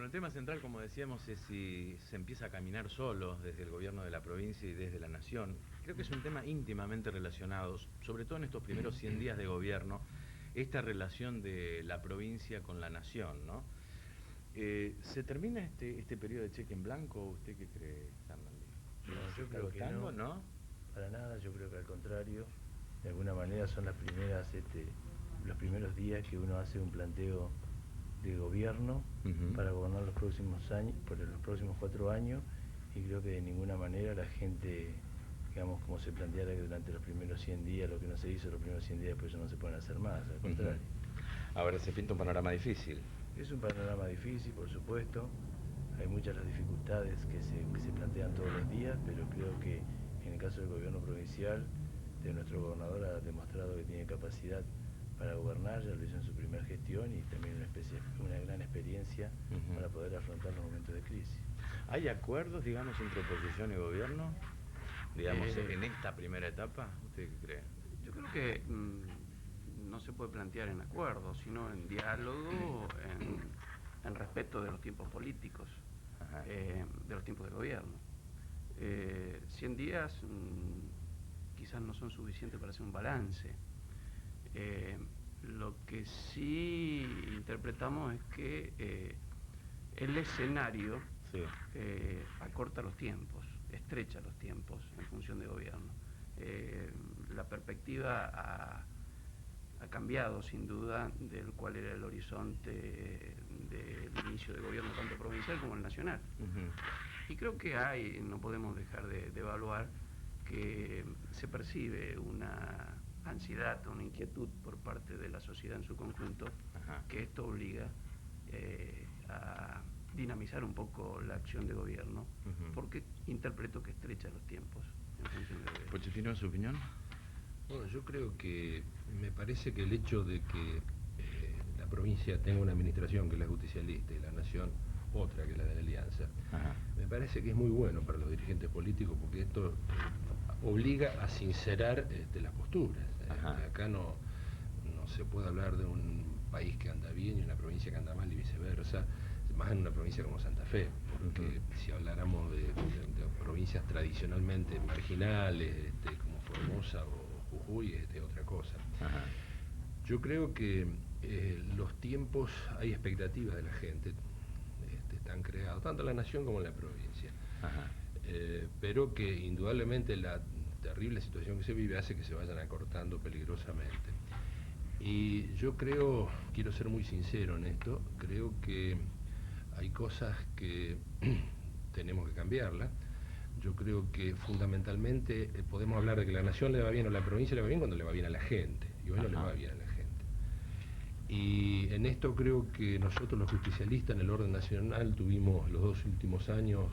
Bueno, el tema central, como decíamos, es si se empieza a caminar solo desde el gobierno de la provincia y desde la nación. Creo que es un tema íntimamente relacionado, sobre todo en estos primeros 100 días de gobierno, esta relación de la provincia con la nación, ¿no? ¿Se termina este periodo de cheque en blanco? ¿Usted qué cree, Fernando? No, ¿Se yo está creo que agotando, no, no? para nada. Yo creo que al contrario, de alguna manera son los primeros días que uno hace un planteo de gobierno Ujú. para gobernar los próximos años, por los próximos 4 años, y creo que de ninguna manera la gente, digamos, como se planteara que durante los primeros 100 días, lo que no se hizo los primeros 100 días, después ya no se pueden hacer más, al Ujú. contrario. Ahora se pinta un panorama difícil. Es un panorama difícil, por supuesto. Hay muchas las dificultades que se plantean todos los días, pero creo que en el caso del gobierno provincial, de nuestro gobernador ha demostrado que tiene capacidad para gobernar, ya lo hizo en su primera gestión y también una gran experiencia Ujú. para poder afrontar los momentos de crisis. ¿Hay acuerdos, digamos, entre oposición y gobierno? Digamos, Eh, en esta primera etapa, ¿usted qué cree? yo creo que no se puede plantear en acuerdo, sino en diálogo, en respeto de los tiempos políticos, Ajá. de los tiempos de gobierno. 100 días quizás no son suficientes para hacer un balance. Lo que sí interpretamos es que el escenario Sí. acorta los tiempos, estrecha los tiempos en función de gobierno. La perspectiva ha cambiado sin duda del cual era el horizonte del inicio de gobierno tanto provincial como el nacional. Ujú. Y creo que no podemos dejar de evaluar que se percibe una ansiedad, una inquietud por parte de la sociedad en su conjunto, Ajá. que esto obliga a dinamizar un poco la acción de gobierno, Ujú. porque interpreto que estrecha los tiempos en función de gobierno. ¿Pochettino, su opinión? Bueno, yo creo que me parece que el hecho de que la provincia tenga una administración que es la justicialista y la nación otra que es la de la alianza, Ajá. me parece que es muy bueno para los dirigentes políticos porque esto obliga a sincerar las posturas. Ajá. Acá no se puede hablar de un país que anda bien y una provincia que anda mal y viceversa, más en una provincia como Santa Fe, porque si habláramos de provincias tradicionalmente marginales, como Formosa o Jujuy, es otra cosa. Ajá. Yo creo que los tiempos, hay expectativas de la gente, están creados, tanto en la nación como en la provincia. Ajá. Pero que indudablemente la terrible situación que se vive hace que se vayan acortando peligrosamente. Y yo creo, quiero ser muy sincero en esto, creo que hay cosas que tenemos que cambiarlas. Yo creo que fundamentalmente podemos hablar de que la nación le va bien o la provincia le va bien cuando le va bien a la gente, y hoy no le va bien a la gente. Y en esto creo que nosotros los justicialistas en el orden nacional tuvimos los 2 últimos años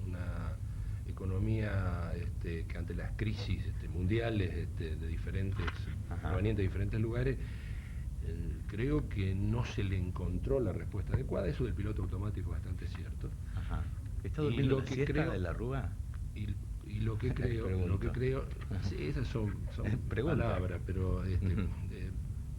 una economía que ante las crisis mundiales de diferentes, provenientes de diferentes lugares, creo que no se le encontró la respuesta adecuada. Eso del piloto automático es bastante cierto. Ajá. ¿Está Y durmiendo lo la que siesta creo, de la Rúa? y lo que creo, sí, esas son palabras, pero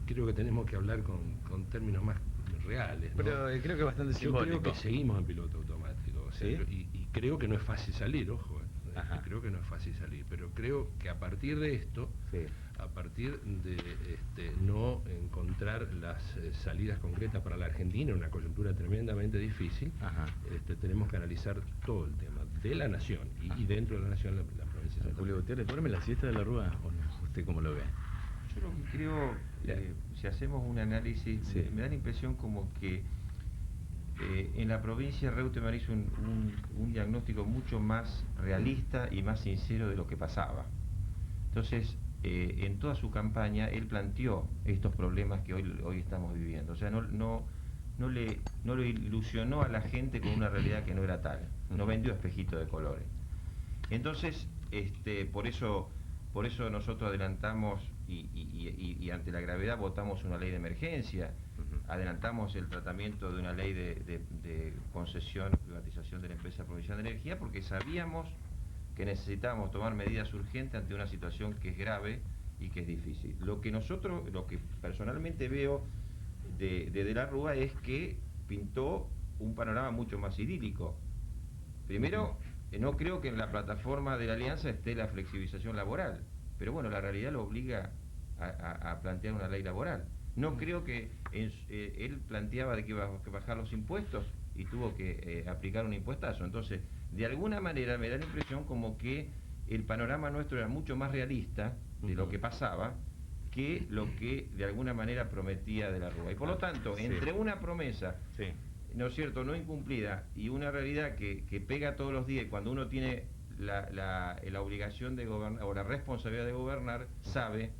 creo que tenemos que hablar con términos más reales, ¿no? Pero creo que es bastante Yo simbólico. creo que seguimos en piloto automático, o sea, ¿Sí? y creo que no es fácil salir, ojo, Ajá. creo que no es fácil salir, pero creo que a partir de esto, Sí. a partir de no encontrar las salidas concretas para la Argentina, una coyuntura tremendamente difícil, Ajá. tenemos que analizar todo el tema de la nación y dentro de la nación la provincia de Santa Julio Fe. Gutiérrez, ¿duerme la siesta de la Rúa o no? ¿Usted cómo lo ve? Yo lo que creo, si hacemos un análisis, Sí. me da la impresión como que en la provincia Reutemann hizo un diagnóstico mucho más realista y más sincero de lo que pasaba. Entonces, en toda su campaña, él planteó estos problemas que hoy estamos viviendo. O sea, no le ilusionó a la gente con una realidad que no era tal. No vendió espejitos de colores. Entonces, por eso nosotros adelantamos y ante la gravedad votamos una ley de emergencia, adelantamos el tratamiento de una ley de concesión o privatización de la empresa provincial de energía, porque sabíamos que necesitábamos tomar medidas urgentes ante una situación que es grave y que es difícil. Lo que personalmente veo de la Rúa es que pintó un panorama mucho más idílico. Primero, no creo que en la plataforma de la alianza esté la flexibilización laboral, pero bueno, la realidad lo obliga a plantear una ley laboral. No creo que él planteaba de que iba a bajar los impuestos y tuvo que aplicar un impuestazo. Entonces, de alguna manera me da la impresión como que el panorama nuestro era mucho más realista de lo que pasaba que lo que de alguna manera prometía de la Rúa. Y por lo tanto, entre una promesa, ¿no es cierto?, no incumplida y una realidad que pega todos los días, y cuando uno tiene la obligación de gobernar o la responsabilidad de gobernar, sabe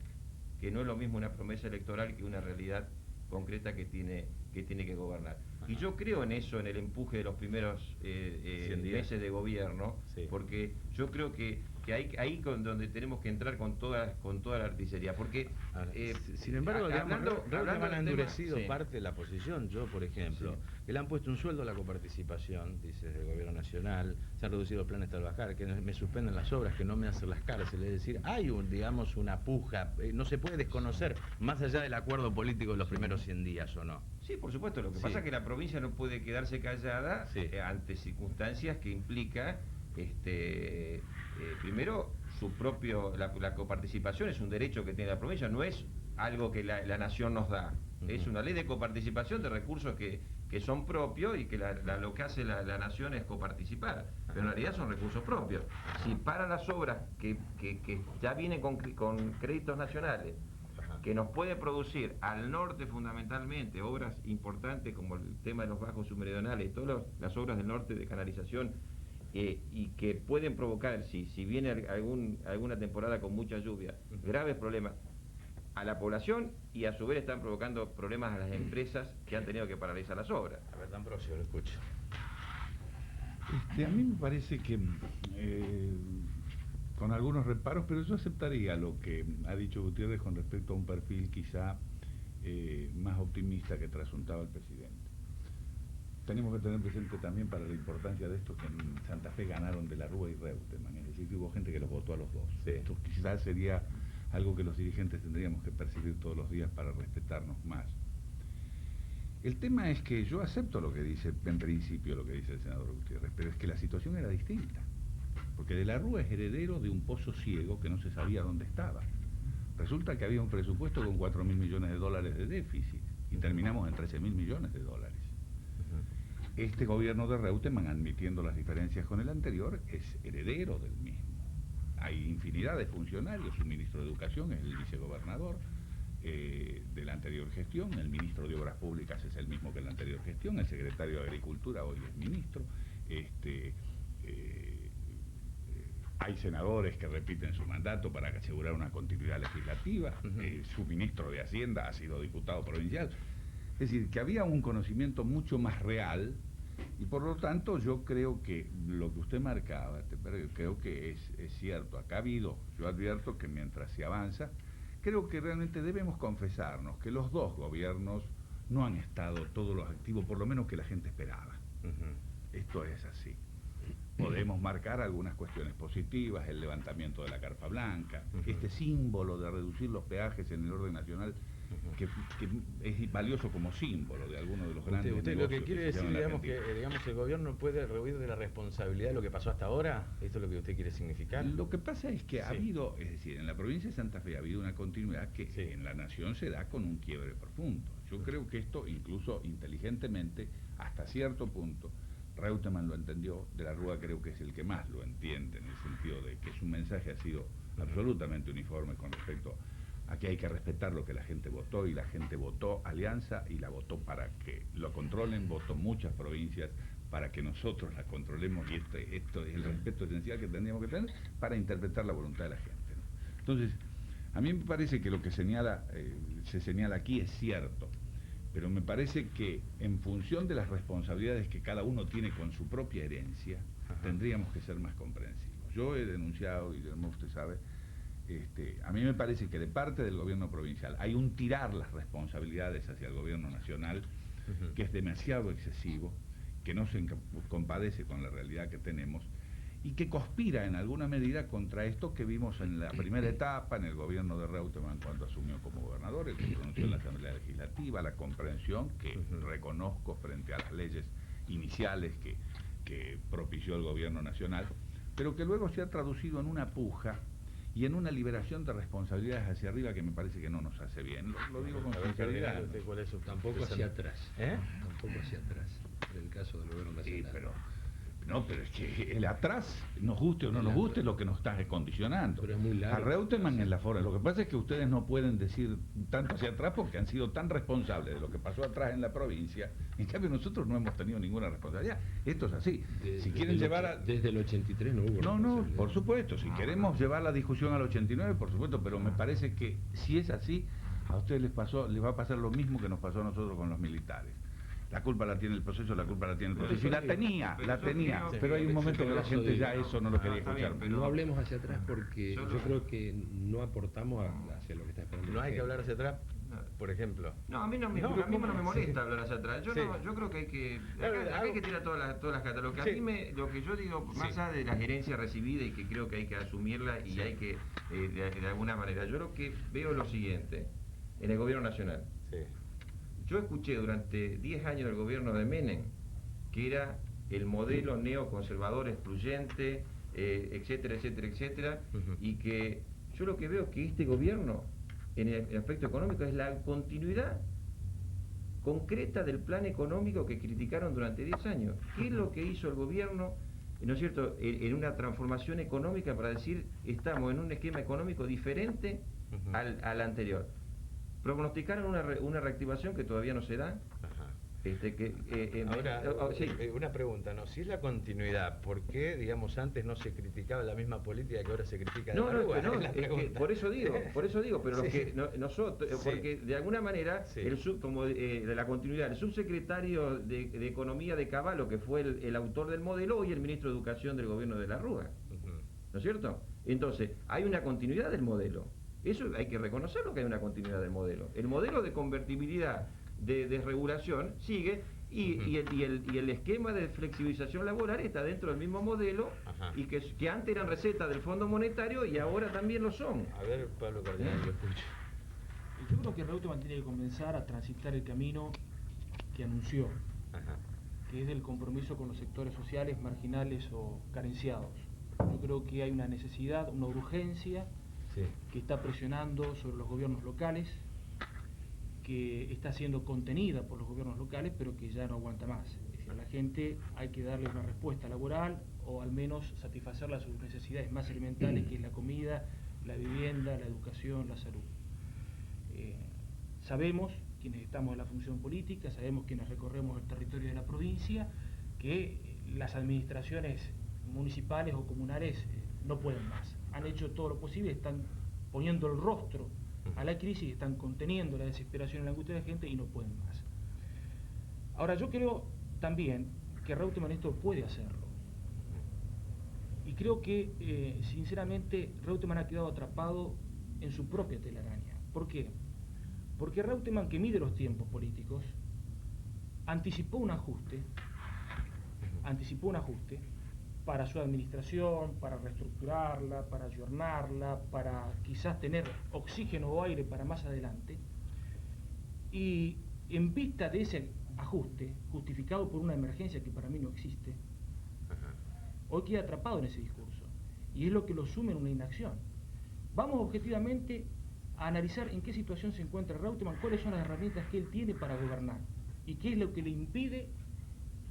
que no es lo mismo una promesa electoral que una realidad concreta que tiene que gobernar. Y yo creo en eso, en el empuje de los primeros meses de gobierno, porque yo creo que ahí donde tenemos que entrar con toda la artillería, porque sin embargo, hablando han endurecido tema, parte de la posición. Yo, por ejemplo, que le han puesto un sueldo a la coparticipación, dice el gobierno nacional, se han reducido los planes Trabajar, que me suspenden las obras, que no me hacen las cárceles, es decir, hay digamos una puja, no se puede desconocer, más allá del acuerdo político de los primeros 100 días, ¿o no? Sí, por supuesto, lo que pasa es que la provincia no puede quedarse callada ante circunstancias que implica primero la coparticipación es un derecho que tiene la provincia, no es algo que la nación nos da, es una ley de coparticipación de recursos que son propios y que lo que hace la nación es coparticipar, pero en realidad son recursos propios. Si para las obras que ya vienen con créditos nacionales, que nos puede producir al norte fundamentalmente obras importantes como el tema de los bajos submeridionales, todas las obras del norte de canalización, y que pueden provocar, si viene alguna temporada con mucha lluvia, graves problemas a la población, y a su vez están provocando problemas a las empresas que han tenido que paralizar las obras. A ver, D'Ambrosio, lo escucho. A mí me parece que con algunos reparos, pero yo aceptaría lo que ha dicho Gutiérrez con respecto a un perfil quizá más optimista que trasuntaba el presidente. Tenemos que tener presente también para la importancia de estos que en Santa Fe ganaron de la Rúa y Reutemann, es decir, que hubo gente que los votó a los dos. Esto quizás sería algo que los dirigentes tendríamos que percibir todos los días para respetarnos más. El tema es que yo acepto lo que dice, en principio lo que dice el senador Gutiérrez, pero es que la situación era distinta, porque de la Rúa es heredero de un pozo ciego que no se sabía dónde estaba. Resulta que había un presupuesto con 4.000 millones de dólares de déficit y terminamos en 13.000 millones de dólares. Este gobierno de Reutemann, admitiendo las diferencias con el anterior, es heredero del mismo. Hay infinidad de funcionarios, su ministro de Educación es el vicegobernador de la anterior gestión, el ministro de Obras Públicas es el mismo que la anterior gestión, el secretario de Agricultura hoy es ministro, hay senadores que repiten su mandato para asegurar una continuidad legislativa, su ministro de Hacienda ha sido diputado provincial. Es decir, que había un conocimiento mucho más real y por lo tanto yo creo que lo que usted marcaba, creo que es cierto. Acá ha habido, yo advierto que mientras se avanza, creo que realmente debemos confesarnos que los dos gobiernos no han estado todos los activos, por lo menos que la gente esperaba. Esto es así. Podemos marcar algunas cuestiones positivas, el levantamiento de la carpa blanca, este símbolo de reducir los peajes en el orden nacional, que es valioso como símbolo de algunos de los grandes usted lo que negocios quiere se decir, llevan en digamos, que Argentina. el gobierno puede rehuir de la responsabilidad de lo que pasó hasta ahora. ¿Esto es lo que usted quiere significar? Lo que pasa es que ha habido, es decir, en la provincia de Santa Fe ha habido una continuidad que en la nación se da con un quiebre profundo. Yo creo que esto, incluso inteligentemente, hasta cierto punto, Reutemann lo entendió, de la Rúa creo que es el que más lo entiende, en el sentido de que su mensaje ha sido absolutamente uniforme con respecto a que hay que respetar lo que la gente votó, y la gente votó alianza y la votó para que lo controlen, votó muchas provincias para que nosotros la controlemos, y esto es el respeto esencial que tendríamos que tener para interpretar la voluntad de la gente, ¿no? Entonces, a mí me parece que lo que se señala aquí es cierto, pero me parece que en función de las responsabilidades que cada uno tiene con su propia herencia, tendríamos que ser más comprensivos. Yo he denunciado, y usted sabe, a mí me parece que de parte del gobierno provincial hay un tirar las responsabilidades hacia el gobierno nacional que es demasiado excesivo, que no se compadece con la realidad que tenemos y que conspira en alguna medida contra esto que vimos en la primera etapa en el gobierno de Reutemann cuando asumió como gobernador, el que pronunció en la Asamblea Legislativa, la comprensión que reconozco frente a las leyes iniciales que propició el gobierno nacional, pero que luego se ha traducido en una puja y en una liberación de responsabilidades hacia arriba que me parece que no nos hace bien. Lo digo con sinceridad. ¿Cuál es su Tampoco hacia atrás. Tampoco hacia atrás, en el caso del gobierno nacional. Sí, pero es que el atrás, nos guste o no nos guste, es lo que nos está condicionando. Pero es muy largo. A Reutemann en la forma. Lo que pasa es que ustedes no pueden decir tanto hacia atrás porque han sido tan responsables de lo que pasó atrás en la provincia. En cambio, nosotros no hemos tenido ninguna responsabilidad. Esto es así. Si quieren llevar a... Desde el 83 no hubo No, por supuesto. Si queremos llevar la discusión al 89, por supuesto, pero me parece que si es así, a ustedes les va a pasar lo mismo que nos pasó a nosotros con los militares. La culpa la tiene el proceso, la culpa la tiene el proceso. Y la tenía, pero hay un momento que la gente ya eso no lo quería escuchar. Pero no hablemos hacia atrás porque yo creo que no aportamos hacia lo que está esperando. No hay que hablar hacia atrás, por ejemplo. No, a mí no me molesta hablar hacia atrás. Yo creo que hay que... Acá hay que tirar todas las cartas. Lo que yo digo, más allá de la gerencia recibida y que creo que hay que asumirla y hay que, de alguna manera, yo lo que veo es lo siguiente, en el gobierno nacional. Sí. Yo escuché durante 10 años del gobierno de Menem, que era el modelo neoconservador excluyente, etcétera, etcétera, etcétera, y que yo lo que veo que este gobierno, en el aspecto económico, es la continuidad concreta del plan económico que criticaron durante 10 años. ¿Qué es lo que hizo el gobierno, no es cierto, en una transformación económica para decir, estamos en un esquema económico diferente al anterior? Pronosticaron una reactivación que todavía no se da. Ahora, una pregunta, ¿no? Si es la continuidad, ¿por qué, digamos, antes no se criticaba la misma política que ahora se critica de Marúa? Por eso digo, pero los que nosotros, Sí. porque de alguna manera, Sí. como de la continuidad, el subsecretario de Economía de Cavallo, que fue el autor del modelo, hoy el ministro de Educación del gobierno de la Rúa, ¿no es cierto? Entonces, hay una continuidad del modelo. Eso hay que reconocerlo, que hay una continuidad del modelo. El modelo de convertibilidad, de desregulación, sigue y el esquema de flexibilización laboral está dentro del mismo modelo y que antes eran recetas del Fondo Monetario y ahora también lo son. A ver, Pablo Cardenal, lo escucho. Yo creo que Reutemann tiene que comenzar a transitar el camino que anunció, que es el compromiso con los sectores sociales marginales o carenciados. Yo creo que hay una necesidad, una urgencia que está presionando sobre los gobiernos locales, que está siendo contenida por los gobiernos locales, pero que ya no aguanta más. Es decir, a la gente hay que darle una respuesta laboral o al menos satisfacer sus necesidades más elementales, que es la comida, la vivienda, la educación, la salud. Sabemos, quienes estamos en la función política, sabemos quienes recorremos el territorio de la provincia, que las administraciones municipales o comunales no pueden más. Han hecho todo lo posible, están poniendo el rostro a la crisis, están conteniendo la desesperación y la angustia de la gente y no pueden más. Ahora, yo creo también que Reutemann esto puede hacerlo. Y creo que, sinceramente, Reutemann ha quedado atrapado en su propia telaraña. ¿Por qué? Porque Reutemann, que mide los tiempos políticos, anticipó un ajuste para su administración, para reestructurarla, para ayornarla, para quizás tener oxígeno o aire para más adelante. Y en vista de ese ajuste, justificado por una emergencia que para mí no existe, hoy queda atrapado en ese discurso. Y es lo que lo sume en una inacción. Vamos objetivamente a analizar en qué situación se encuentra Reutemann, cuáles son las herramientas que él tiene para gobernar y qué es lo que le impide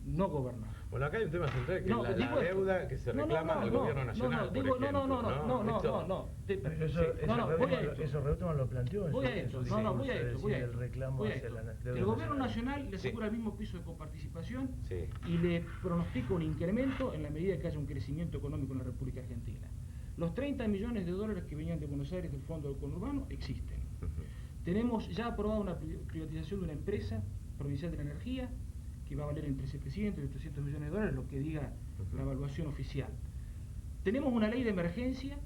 no gobernar. Bueno, acá hay un tema central, que es la deuda que se reclama al gobierno nacional. Eso Reutemann lo planteó en su discurso, el reclamo hacia la deuda. El gobierno nacional le asegura el mismo piso de coparticipación y le pronostica un incremento en la medida que haya un crecimiento económico en la República Argentina. Los 30 millones de dólares que venían de Buenos Aires del Fondo del Conurbano existen. Tenemos ya aprobada una privatización de una empresa provincial de la energía que va a valer entre 700 y 800 millones de dólares, lo que diga la evaluación oficial. Tenemos una ley de emergencia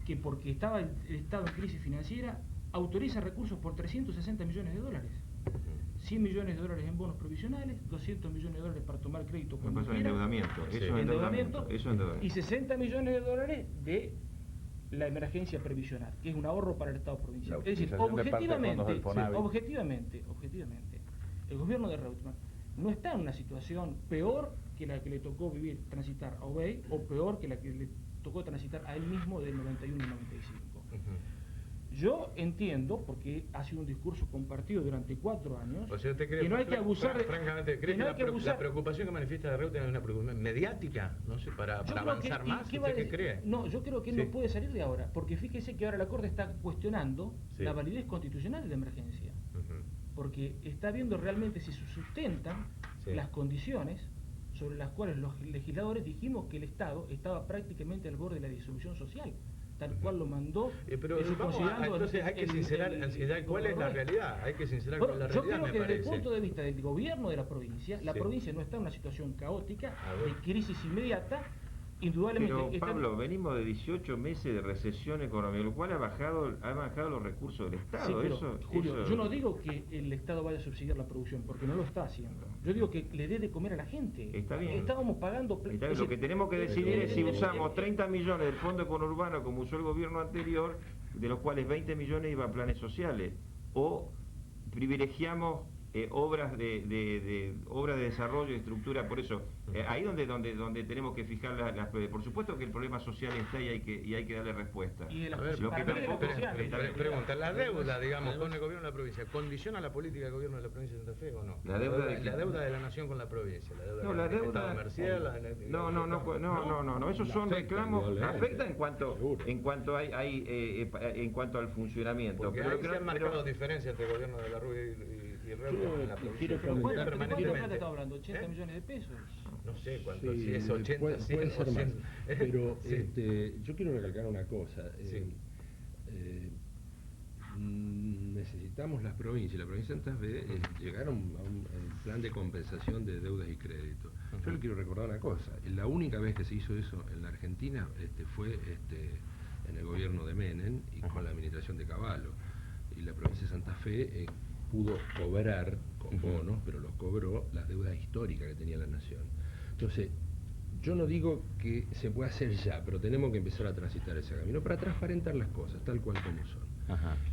que, porque estaba el Estado en crisis financiera, autoriza recursos por 360 millones de dólares. 100 millones de dólares en bonos provisionales, 200 millones de dólares para tomar crédito cuando quiera, endeudamiento, y 60 millones de dólares de la emergencia previsional, que es un ahorro para el Estado provincial. Es decir, objetivamente, el gobierno de Reutemann no está en una situación peor que la que le tocó transitar a Obey, o peor que la que le tocó transitar a él mismo del 91 al 95. Yo entiendo, porque ha sido un discurso compartido durante 4 años, o sea, ¿usted cree, que no hay que abusar francamente, ¿cree que la preocupación que manifiesta de Reutemann es una preocupación mediática? No sé, para avanzar más, ¿usted qué cree? No, yo creo que él no puede salir de ahora, porque fíjese que ahora la Corte está cuestionando la validez constitucional de la emergencia, porque está viendo realmente si se sustentan las condiciones sobre las cuales los legisladores dijimos que el Estado estaba prácticamente al borde de la disolución social, tal cual lo mandó. Pero entonces hay que sincerar cuál es la realidad, hay que sincerar cuál es la realidad. Yo creo que desde el punto de vista del gobierno de la provincia, la provincia no está en una situación caótica, de crisis inmediata, indudablemente. Pero Pablo, venimos de 18 meses de recesión económica, lo cual ha bajado los recursos del Estado. Sí, pero, Julio, yo no digo que el Estado vaya a subsidiar la producción, porque no lo está haciendo. Yo digo que le dé de comer a la gente. Está bien. Estábamos pagando... Está bien. Lo que tenemos que decidir es si usamos 30 millones del Fondo Conurbano como usó el gobierno anterior, de los cuales 20 millones iban a planes sociales, o privilegiamos obras de desarrollo y estructura. Por eso ahí donde tenemos que fijar las por supuesto que el problema social está y hay que darle respuesta. Y pregunta, la deuda, digamos, con el gobierno de la provincia, ¿condiciona la política del gobierno de la provincia de Santa Fe o no? La deuda de la nación con la provincia, la deuda comercial, no, esos son reclamos, afecta en cuanto al funcionamiento. Porque ahí se han marcado diferencias entre el gobierno de la Rúa y Reutemann en la provincia. ¿Cuánto plata está hablando? ¿80 millones de pesos? No sé cuánto, si es 80, 100 puede ser o 100. más. Pero yo quiero recalcar una cosa. Necesitamos las provincias, la provincia de Santa Fe llegaron a un plan de compensación de deudas y créditos. Yo le quiero recordar una cosa, la única vez que se hizo eso en la Argentina fue en el gobierno de Menem y con la administración de Cavallo. Y la provincia de Santa Fe pudo cobrar con bonos, pero los cobró las deudas históricas que tenía la nación. Entonces, yo no digo que se pueda hacer ya, pero tenemos que empezar a transitar ese camino para transparentar las cosas, tal cual como son.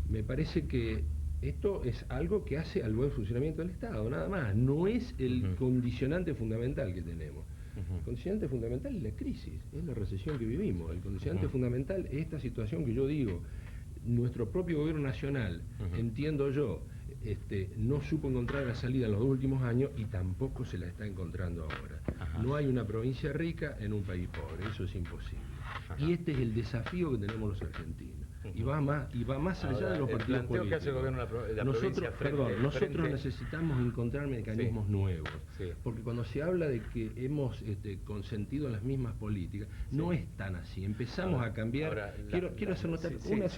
Me parece que esto es algo que hace al buen funcionamiento del Estado, nada más. No es el condicionante fundamental que tenemos. El condicionante fundamental es la crisis, es la recesión que vivimos. El condicionante fundamental es esta situación que yo digo. Nuestro propio gobierno nacional, entiendo yo, no supo encontrar la salida en los 2 últimos años y tampoco se la está encontrando ahora. No hay una provincia rica en un país pobre, eso es imposible. Y este es el desafío que tenemos los argentinos. Y va más allá de los partidos políticos. Que hace el gobierno de la nosotros necesitamos encontrar mecanismos nuevos. Porque cuando se habla de que hemos consentido las mismas políticas, no es tan así. Empezamos a cambiar. Quiero hacer notar una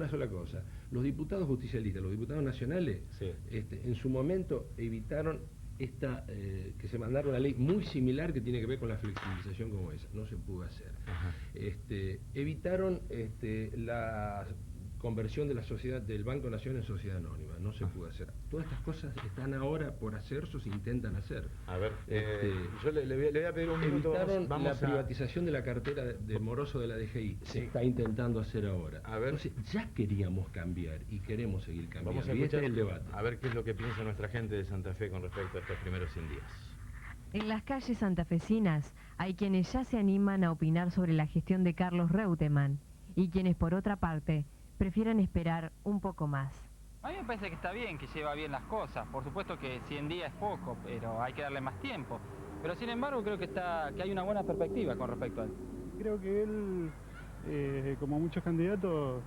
sola cosa. Los diputados justicialistas, los diputados nacionales, en su momento evitaron que se mandara una ley muy similar que tiene que ver con la flexibilización como esa. No se pudo hacer. Evitaron la conversión de la sociedad del Banco Nación en sociedad anónima. No se pudo hacer. Todas estas cosas están ahora por hacerse o se intentan hacer. A ver, yo le voy a pedir un minuto. Evitaron la privatización de la cartera de Moroso de la DGI. Se está intentando hacer ahora. A ver. Entonces, ya queríamos cambiar y queremos seguir cambiando. Vamos a escuchar el debate. A ver qué es lo que piensa nuestra gente de Santa Fe con respecto a estos primeros 100 días. En las calles santafesinas hay quienes ya se animan a opinar sobre la gestión de Carlos Reutemann y quienes, por otra parte, prefieren esperar un poco más. A mí me parece que está bien, que lleva bien las cosas. Por supuesto que 100 días es poco, pero hay que darle más tiempo. Pero sin embargo creo que hay una buena perspectiva con respecto a él. Creo que él, como muchos candidatos,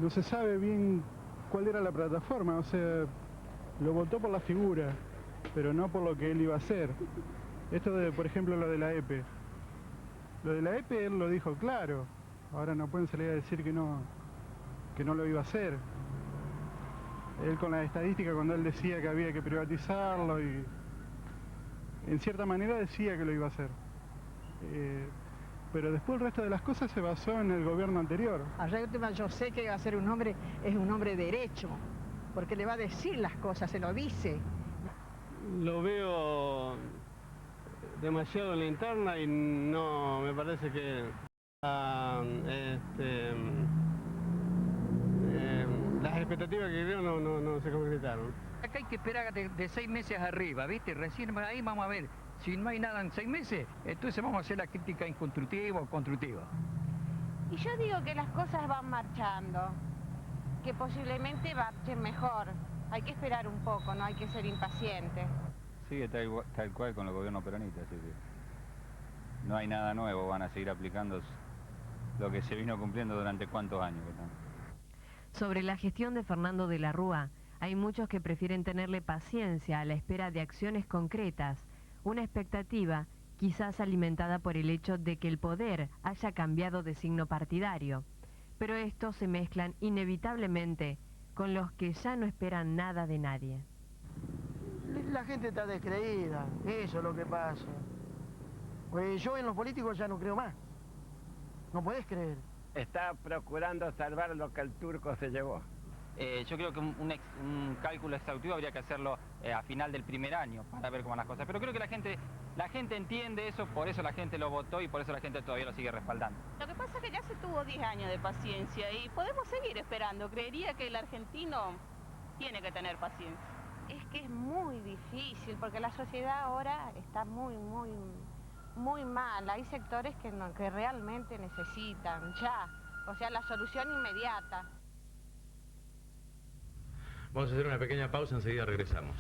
no se sabe bien cuál era la plataforma. O sea, lo votó por la figura, pero no por lo que él iba a hacer. Esto de, por ejemplo, lo de la EPE. Lo de la EPE él lo dijo claro. Ahora no pueden salir a decir que no lo iba a hacer. Él con la estadística, cuando él decía que había que privatizarlo, y en cierta manera decía que lo iba a hacer. Pero después el resto de las cosas se basó en el gobierno anterior. A Reutemann yo sé que va a ser un hombre, es un hombre derecho, porque le va a decir las cosas, se lo dice. Lo veo demasiado en la interna y no me parece que las expectativas que creo no se concretaron. Acá hay que esperar de 6 meses arriba, ¿viste? Recién ahí vamos a ver. Si no hay nada en 6 meses, entonces vamos a hacer la crítica inconstructiva o constructiva. Y yo digo que las cosas van marchando, que posiblemente marchen mejor. Hay que esperar un poco, no hay que ser impaciente. Sigue tal cual con el gobierno peronista, así que no hay nada nuevo, van a seguir aplicando lo que se vino cumpliendo durante cuántos años. Sobre la gestión de Fernando de la Rúa, hay muchos que prefieren tenerle paciencia a la espera de acciones concretas, una expectativa quizás alimentada por el hecho de que el poder haya cambiado de signo partidario. Pero estos se mezclan inevitablemente con los que ya no esperan nada de nadie. La gente está descreída, eso es lo que pasa. Pues yo en los políticos ya no creo más. No podés creer. Está procurando salvar lo que el turco se llevó. Yo creo que un cálculo exhaustivo habría que hacerlo a final del primer año para ver cómo van las cosas. Pero creo que la gente entiende eso, por eso la gente lo votó y por eso la gente todavía lo sigue respaldando. Lo que pasa es que ya se tuvo 10 años de paciencia y podemos seguir esperando. Creería que el argentino tiene que tener paciencia. Es que es muy difícil porque la sociedad ahora está muy mal. Hay sectores que realmente necesitan ya, o sea, la solución inmediata. Vamos a hacer una pequeña pausa, enseguida regresamos.